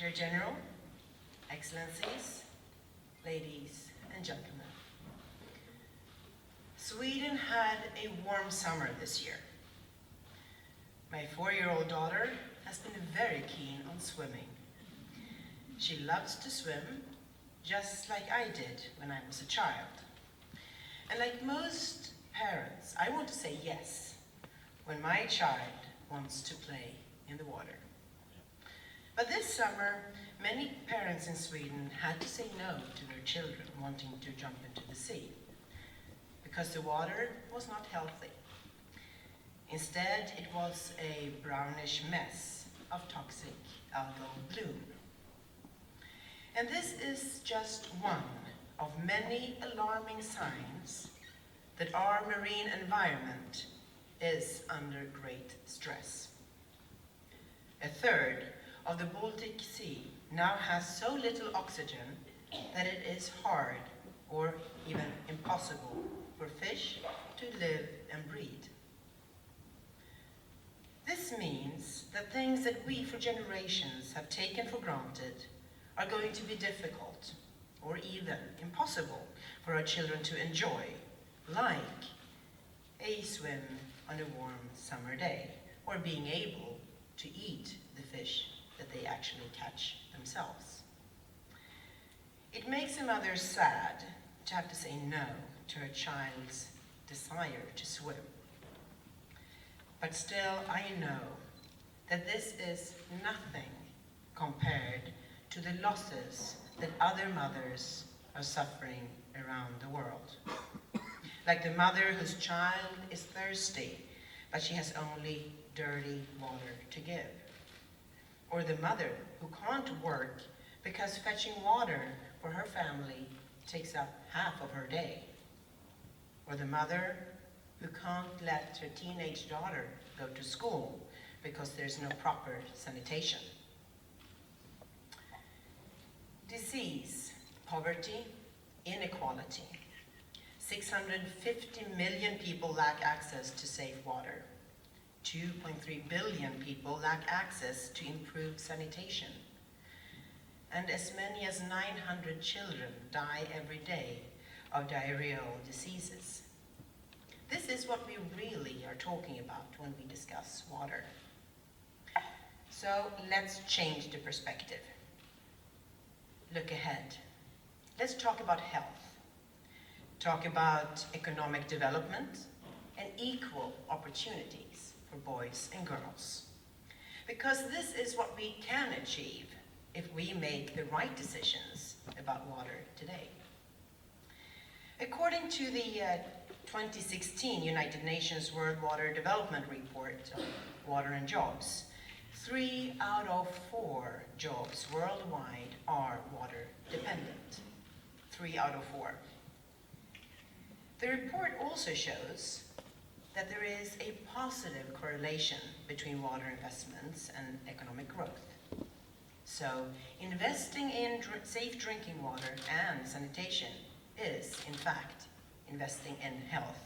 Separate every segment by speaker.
Speaker 1: Secretary General, Excellencies, ladies and gentlemen. Sweden had a warm summer this year. My 4-year-old daughter has been very keen on swimming. She loves to swim, just like I did when I was a child. And like most parents, I want to say yes when my child wants to play in the water. But this summer, many parents in Sweden had to say no to their children wanting to jump into the sea, because the water was not healthy. Instead, it was a brownish mess of toxic algal bloom. And this is just one of many alarming signs that our marine environment is under great stress. A third of the Baltic Sea now has so little oxygen that it is hard or even impossible for fish to live and breed. This means that things that we for generations have taken for granted are going to be difficult or even impossible for our children to enjoy, like a swim on a warm summer day or being able to eat the fish that they actually catch themselves. It makes a mother sad to have to say no to her child's desire to swim. But still, I know that this is nothing compared to the losses that other mothers are suffering around the world. Like the mother whose child is thirsty, but she has only dirty water to give. Or the mother who can't work because fetching water for her family takes up half of her day. Or the mother who can't let her teenage daughter go to school because there's no proper sanitation. Disease, poverty, inequality. 650 million people lack access to safe water. 2.3 billion people lack access to improved sanitation. And as many as 900 children die every day of diarrheal diseases. This is what we really are talking about when we discuss water. So let's change the perspective. Look ahead. Let's talk about health. Talk about economic development and equal opportunities for boys and girls. Because this is what we can achieve if we make the right decisions about water today. According to the 2016 United Nations World Water Development Report on Water and Jobs, 3 out of 4 jobs worldwide are water dependent. 3 out of 4. The report also shows that there is a positive correlation between water investments and economic growth. So, investing in safe drinking water and sanitation is, in fact, investing in health.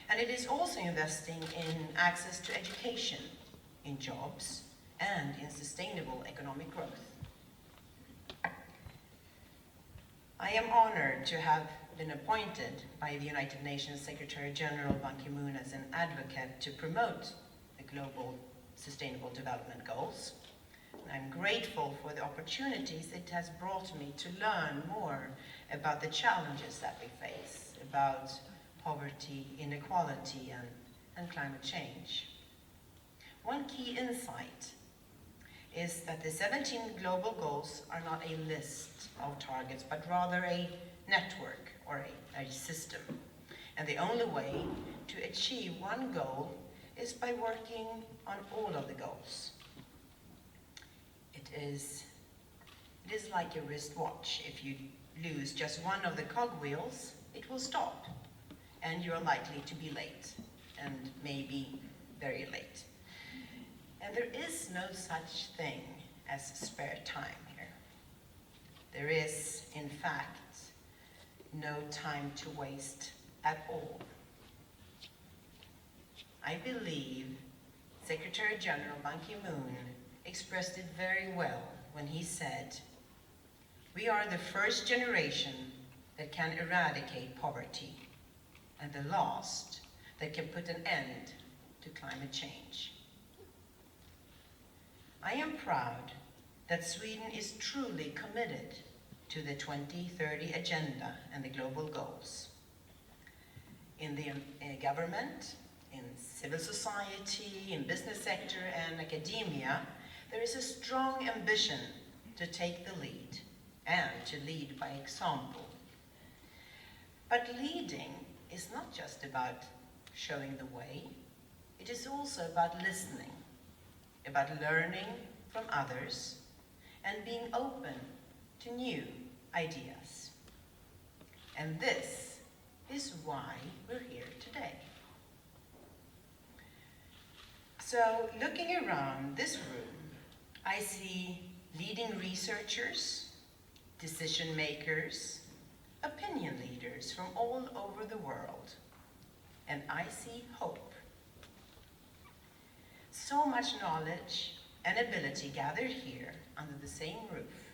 Speaker 1: And it is also investing in access to education, in jobs, and in sustainable economic growth. I am honored to have been appointed by the United Nations Secretary General Ban Ki-moon as an advocate to promote the global sustainable development goals. I'm grateful for the opportunities it has brought me to learn more about the challenges that we face, about poverty, inequality, and climate change. One key insight is that the 17 global goals are not a list of targets, but rather a network or a system. And the only way to achieve one goal is by working on all of the goals. It is like a wristwatch. If you lose just one of the cogwheels, it will stop, and you're likely to be late, and maybe very late. And there is no such thing as spare time here. There is, in fact, no time to waste at all. I believe Secretary General Ban Ki-moon expressed it very well when he said, "We are the first generation that can eradicate poverty, and the last that can put an end to climate change." I am proud that Sweden is truly committed to the 2030 agenda and the global goals. In the government, in civil society, in business sector and academia, there is a strong ambition to take the lead and to lead by example. But leading is not just about showing the way, it is also about listening, about learning from others, and being open to new ideas. And this is why we're here today. So, looking around this room, I see leading researchers, decision makers, opinion leaders from all over the world, and I see hope. So much knowledge and ability gathered here under the same roof.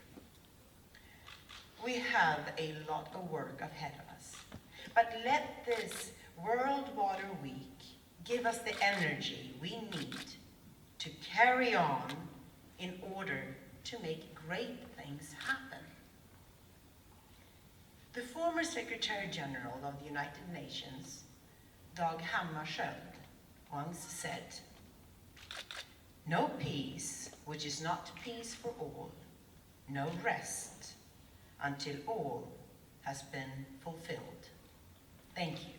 Speaker 1: We have a lot of work ahead of us, but let this World Water Week give us the energy we need to carry on in order to make great things happen. The former Secretary General of the United Nations, Dag Hammarskjöld, once said, "No peace which is not peace for all, no rest until all has been fulfilled." Thank you.